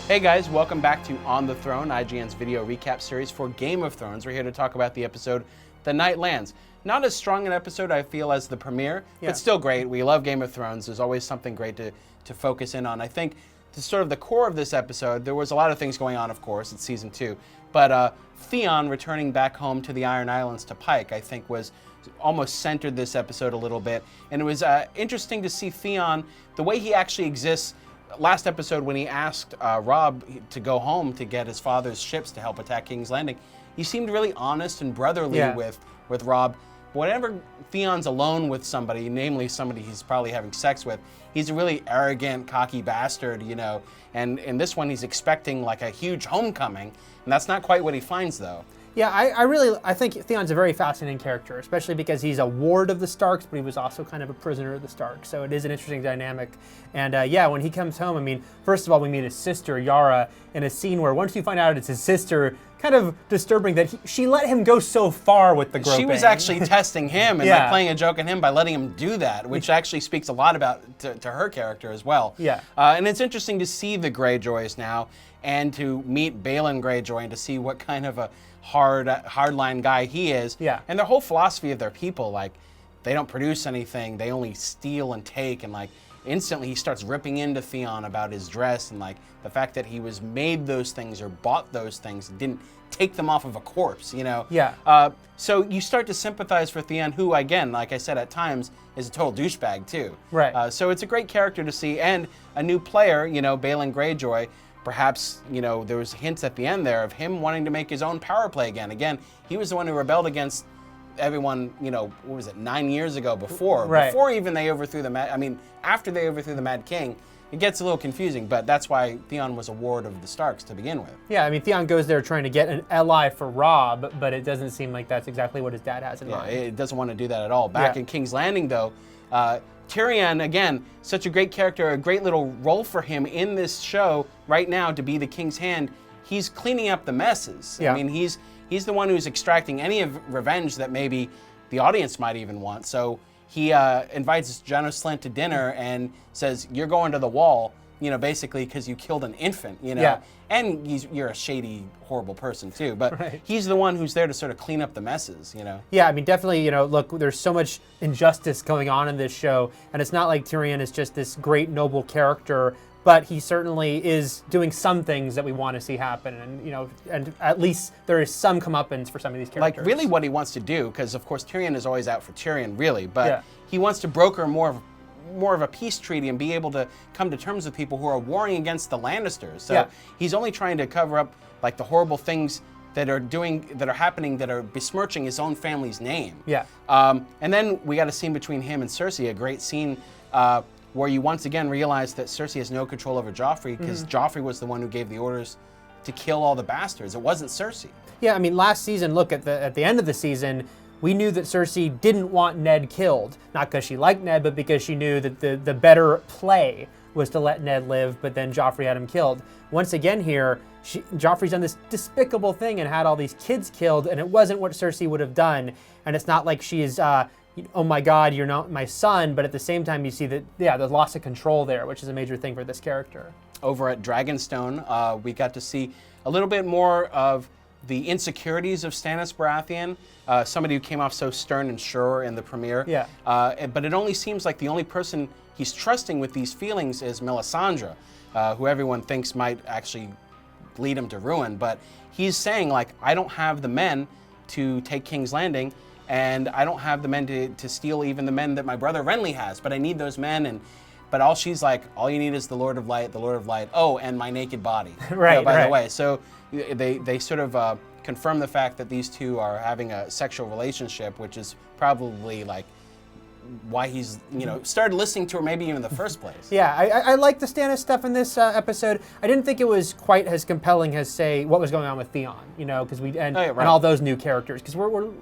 Hey guys, welcome back to On the Throne, IGN's video recap series for Game of Thrones. We're here to talk about the episode The Night Lands. Not as strong an episode, I feel, as the premiere, but still great. We love Game of Thrones. There's always something great to focus in on. I think to sort of the core of this episode, there was a lot of things going on, of course, it's season 2. But Theon returning back home to the Iron Islands to Pike, I think, was almost centered this episode a little bit. And it was interesting to see Theon, the way he actually exists. Last episode, when he asked Robb to go home to get his father's ships to help attack King's Landing, he seemed really honest and brotherly with Robb. Whenever Theon's alone with somebody, namely somebody he's probably having sex with, he's a really arrogant, cocky bastard, you know. And in this one, he's expecting like a huge homecoming, and that's not quite what he finds, though. Yeah, I think Theon's a very fascinating character, especially because he's a ward of the Starks, but he was also kind of a prisoner of the Starks. So it is an interesting dynamic. And yeah, when he comes home, I mean, first of all, we meet his sister, Yara, in a scene where once you find out it's his sister, kind of disturbing that she let him go so far with the groping. She was actually testing him and like playing a joke on him by letting him do that, which actually speaks a lot about to her character as well. Yeah. And it's interesting to see the Greyjoys now and to meet Balon Greyjoy and to see what kind of a hardline guy he is. Yeah. And their whole philosophy of their people, like, they don't produce anything, they only steal and take, and like instantly he starts ripping into Theon about his dress and like the fact that he was made those things or bought those things and didn't take them off of a corpse, you know? Yeah. So you start to sympathize for Theon, who, again, like I said, at times is a total douchebag too. Right. So it's a great character to see, and a new player, you know, Balon Greyjoy. Perhaps, you know, there was hints at the end there of him wanting to make his own power play again. Again, he was the one who rebelled against everyone, you know, what was it, 9 years ago before. Right. Before even they overthrew after they overthrew the Mad King. It gets a little confusing, but that's why Theon was a ward of the Starks to begin with. Yeah, I mean, Theon goes there trying to get an ally for Robb, but it doesn't seem like that's exactly what his dad has in mind. Yeah, it doesn't want to do that at all. Back in King's Landing, though, Tyrion, again, such a great character, a great little role for him in this show right now to be the King's Hand. He's cleaning up the messes. Yeah. I mean, he's the one who's extracting any of revenge that maybe the audience might even want. So he invites Jon Snow to dinner and says, "You're going to the wall," you know, basically because you killed an infant, you know. Yeah. And you're a shady, horrible person too. But he's the one who's there to sort of clean up the messes, you know. Yeah, I mean, definitely, you know, look, there's so much injustice going on in this show, and it's not like Tyrion is just this great, noble character, but he certainly is doing some things that we want to see happen, and, you know, and at least there is some comeuppance for some of these characters. Like, really what he wants to do, because, of course, Tyrion is always out for Tyrion, really, but he wants to broker more of a peace treaty and be able to come to terms with people who are warring against the Lannisters. So he's only trying to cover up like the horrible things that are happening that are besmirching his own family's name. Yeah. And then we got a scene between him and Cersei, a great scene where you once again realize that Cersei has no control over Joffrey because Joffrey was the one who gave the orders to kill all the bastards. It wasn't Cersei. Yeah, I mean, last season, look, at the end of the season, we knew that Cersei didn't want Ned killed. Not because she liked Ned, but because she knew that the better play was to let Ned live, but then Joffrey had him killed. Once again here, Joffrey's done this despicable thing and had all these kids killed, and it wasn't what Cersei would have done. And it's not like she's, oh my God, you're not my son, but at the same time you see that, the loss of control there, which is a major thing for this character. Over at Dragonstone, we got to see a little bit more of the insecurities of Stannis Baratheon, somebody who came off so stern and sure in the premiere. Yeah. But it only seems like the only person he's trusting with these feelings is Melisandre, who everyone thinks might actually lead him to ruin. But he's saying, like, I don't have the men to take King's Landing, and I don't have the men to steal even the men that my brother Renly has, but I need those men. But all she's like, all you need is the Lord of Light, oh, and my naked body. Right, by the way. So they sort of confirm the fact that these two are having a sexual relationship, which is probably like why he's, you know, started listening to her maybe even in the first place. Yeah, I like the Stannis stuff in this episode. I didn't think it was quite as compelling as, say, what was going on with Theon, you know, because and all those new characters. Because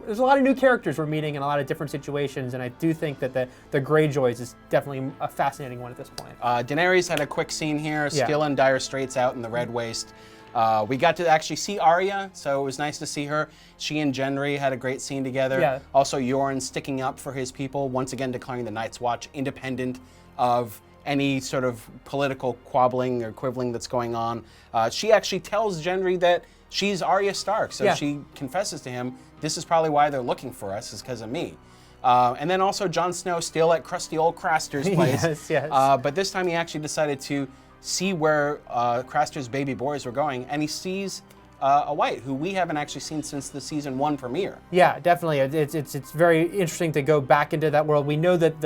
there's a lot of new characters we're meeting in a lot of different situations, and I do think that the Greyjoys is definitely a fascinating one at this point. Daenerys had a quick scene here, still in dire straits out in the Red Waste. We got to actually see Arya, so it was nice to see her. She and Gendry had a great scene together. Yeah. Also, Yoren sticking up for his people, once again declaring the Night's Watch independent of any sort of political quabbling or quibbling that's going on. She actually tells Gendry that she's Arya Stark, so she confesses to him, this is probably why they're looking for us, is because of me. And then also Jon Snow still at crusty old Craster's place. Yes. But this time he actually decided to see where Craster's baby boys were going, and he sees a White, who we haven't actually seen since the season 1 premiere. Yeah, definitely. It's very interesting to go back into that world. We know that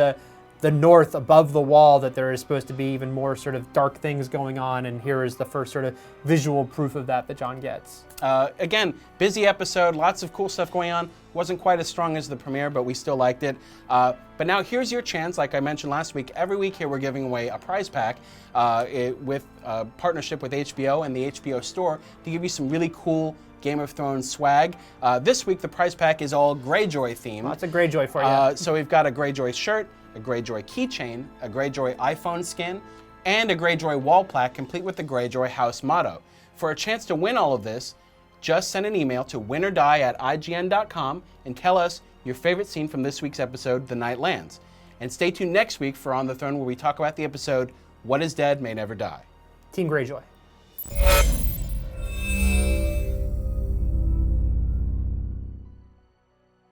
the north above the wall, that there is supposed to be even more sort of dark things going on, and here is the first sort of visual proof of that Jon gets. Again, busy episode, lots of cool stuff going on. Wasn't quite as strong as the premiere, but we still liked it. But now here's your chance, like I mentioned last week. Every week here we're giving away a prize pack with a partnership with HBO and the HBO store to give you some really cool Game of Thrones swag. This week the prize pack is all Greyjoy themed. Lots of Greyjoy for you. So we've got a Greyjoy shirt, a Greyjoy keychain, a Greyjoy iPhone skin, and a Greyjoy wall plaque complete with the Greyjoy house motto. For a chance to win all of this, just send an email to winordie@ign.com and tell us your favorite scene from this week's episode, The Night Lands. And stay tuned next week for On the Throne, where we talk about the episode, What is Dead May Never Die. Team Greyjoy.